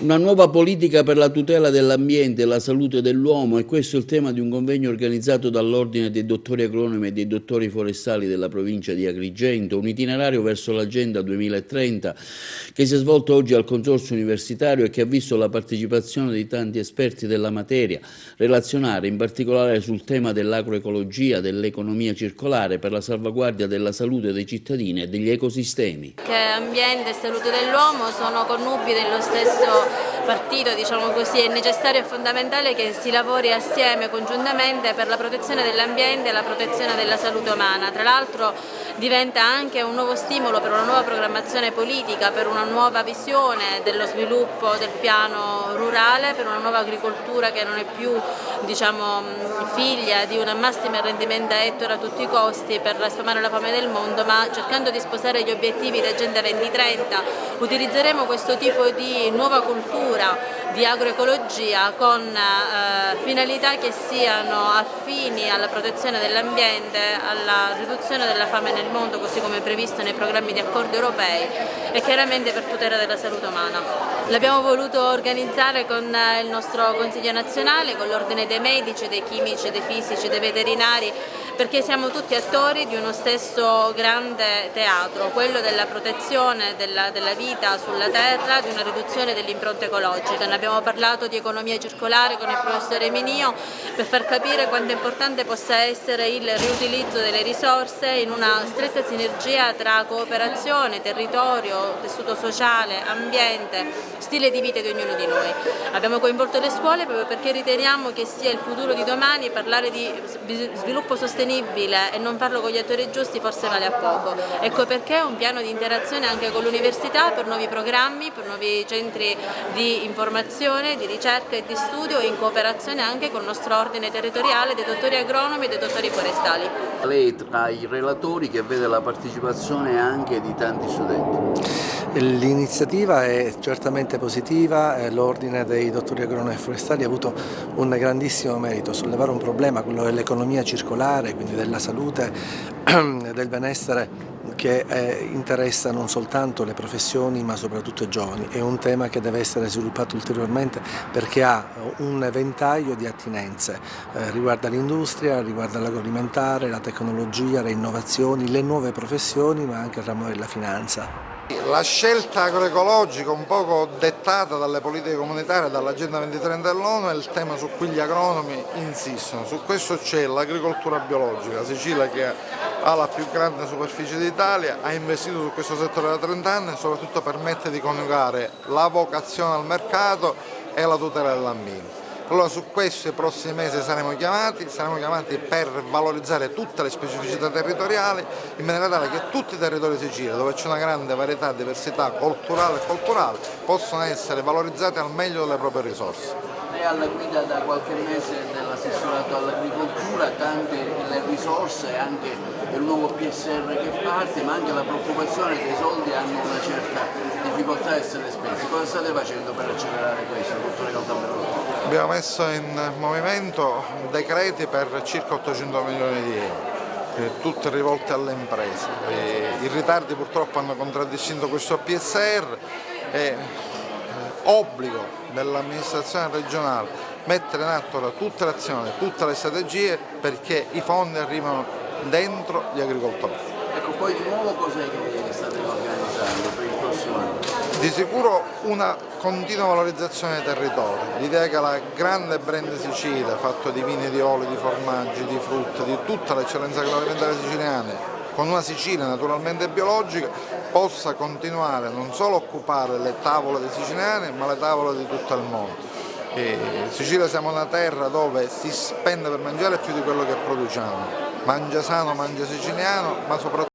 Una nuova politica per la tutela dell'ambiente e la salute dell'uomo, e questo è il tema di un convegno organizzato dall'Ordine dei dottori agronomi e dei dottori forestali della provincia di Agrigento, un itinerario verso l'Agenda 2030 che si è svolto oggi al Consorzio Universitario e che ha visto la partecipazione di tanti esperti della materia relazionare in particolare sul tema dell'agroecologia, dell'economia circolare per la salvaguardia della salute dei cittadini e degli ecosistemi. Che ambiente e salute dell'uomo sono connubi dello stesso partito, diciamo così. È necessario e fondamentale che si lavori assieme, congiuntamente, per la protezione dell'ambiente e la protezione della salute umana. Tra l'altro diventa anche un nuovo stimolo per una nuova programmazione politica, per una nuova visione dello sviluppo del piano rurale, per una nuova agricoltura che non è più, diciamo, figlia di un massimo rendimento a ettaro a tutti i costi per sfamare la fame del mondo, ma cercando di sposare gli obiettivi di Agenda 2030 utilizzeremo questo tipo di nuova cultura di agroecologia con finalità che siano affini alla protezione dell'ambiente, alla riduzione della fame nel mondo, così come previsto nei programmi di accordi europei, e chiaramente per tutela della salute umana. L'abbiamo voluto organizzare con il nostro Consiglio nazionale, con l'Ordine dei medici, dei chimici, dei fisici, dei veterinari, perché siamo tutti attori di uno stesso grande teatro, quello della protezione della vita sulla terra, di una riduzione dell'impronta ecologica. Ne abbiamo parlato di economia circolare con il professore Minio per far capire quanto importante possa essere il riutilizzo delle risorse in una stretta sinergia tra cooperazione, territorio, tessuto sociale, ambiente, stile di vita di ognuno di noi. Abbiamo coinvolto le scuole proprio perché riteniamo che sia il futuro di domani. Parlare di sviluppo sostenibile e non farlo con gli attori giusti forse vale a poco. Ecco perché un piano di interazione anche con l'università per nuovi programmi, per nuovi centri di informazione, di ricerca e di studio, in cooperazione anche con il nostro ordine territoriale dei dottori agronomi e dei dottori forestali. Lei è tra i relatori che vede la partecipazione anche di tanti studenti. L'iniziativa è certamente positiva, l'Ordine dei dottori agronomi e forestali ha avuto un grandissimo merito, sollevare un problema, quello dell'economia circolare, quindi della salute, del benessere, che interessa non soltanto le professioni ma soprattutto i giovani. È un tema che deve essere sviluppato ulteriormente perché ha un ventaglio di attinenze, riguarda l'industria, riguarda l'agroalimentare, la tecnologia, le innovazioni, le nuove professioni, ma anche il ramo della finanza. La scelta agroecologica, un poco dettata dalle politiche comunitarie e dall'Agenda 2030 dell'ONU, è il tema su cui gli agronomi insistono. Su questo c'è l'agricoltura biologica. La Sicilia, che ha la più grande superficie d'Italia, ha investito su questo settore da 30 anni e soprattutto permette di coniugare la vocazione al mercato e la tutela dell'ambiente. Allora su questo i prossimi mesi saremo chiamati per valorizzare tutte le specificità territoriali, in maniera tale che tutti i territori sicili, dove c'è una grande varietà e diversità culturale e culturale, possano essere valorizzati al meglio delle proprie risorse. Lei è alla guida da qualche mese dell'assessorato all'agricoltura, tante le risorse anche del nuovo PSR che parte, ma anche la preoccupazione che i soldi hanno una certa difficoltà a essere spesi. Cosa state facendo per accelerare questo, dottore Caltagirone? Abbiamo messo in movimento decreti per circa 800 milioni di euro, tutte rivolte alle imprese. I ritardi purtroppo hanno contraddistinto questo PSR. È obbligo dell'amministrazione regionale mettere in atto tutte le azioni, tutte le strategie perché i fondi arrivano dentro gli agricoltori. Ecco, poi di nuovo cos'è che state organizzando per il prossimo anno? Di sicuro una continua valorizzazione dei territori, l'idea che la grande brand Sicilia, fatto di vini, di oli, di formaggi, di frutta, di tutta l'eccellenza agroalimentare siciliana, con una Sicilia naturalmente biologica, possa continuare non solo a occupare le tavole dei siciliani, ma le tavole di tutto il mondo. In Sicilia siamo una terra dove si spende per mangiare più di quello che produciamo. Mangia sano, mangia siciliano, ma soprattutto